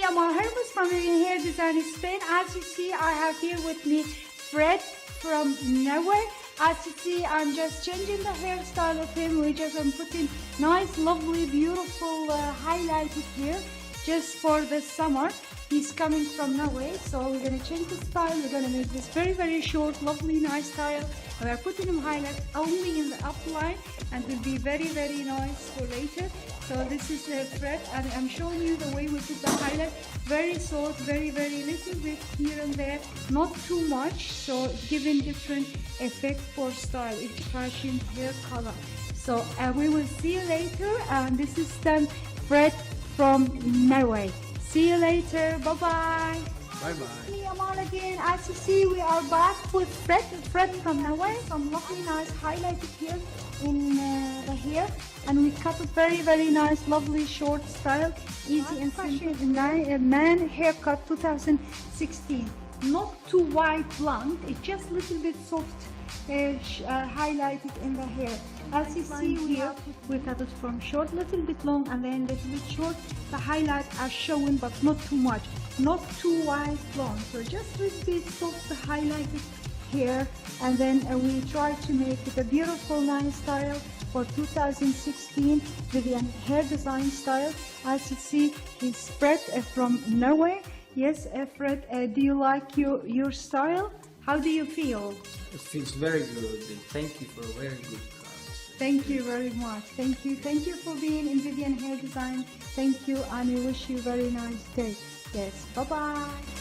Amal Hermuz from Vivyan Hair Design Spain. As you see, I have here with me Fred from Norway. As you see, I'm just changing the hairstyle of him. I'm putting nice, lovely, beautiful highlighted hair just for the summer. He's coming from Norway, so we're gonna change the style. We're gonna make this very, very short, lovely, nice style. We are putting him highlights only in the upline, and will be very, very nice for later. So this is Fred, and I'm showing you the way we put the highlight. Very soft, very, very little bit here and there, not too much. So giving different effect for style, it's fashion hair color. So we will see you later. And this is Fred from Norway. See you later. Bye bye. Bye bye. Me, Amal again. As you see, we are back with Fred from Norway. Some lovely, nice highlighted here in the hair, and we cut a very, very nice, lovely short style, easy and simple. Man haircut 2016. Not too wide blonde. It's just a little bit soft, highlighted in the hair. As you see here, we cut it from short, little bit long, and then little bit short. The highlights are showing, but not too much, not too wide blonde. So just a little bit soft, the highlighted hair, and then we try to make it a beautiful, nice style for 2016 Vivyan hair design style. As you see, he's Fred from Norway. Yes, Fred, do you like your style? How do you feel? It feels very good, and thank you for a very good cut. Thank you very much. Thank you. Thank you for being in Vivyan Hair Design. Thank you, and we wish you a very nice day. Yes, bye-bye.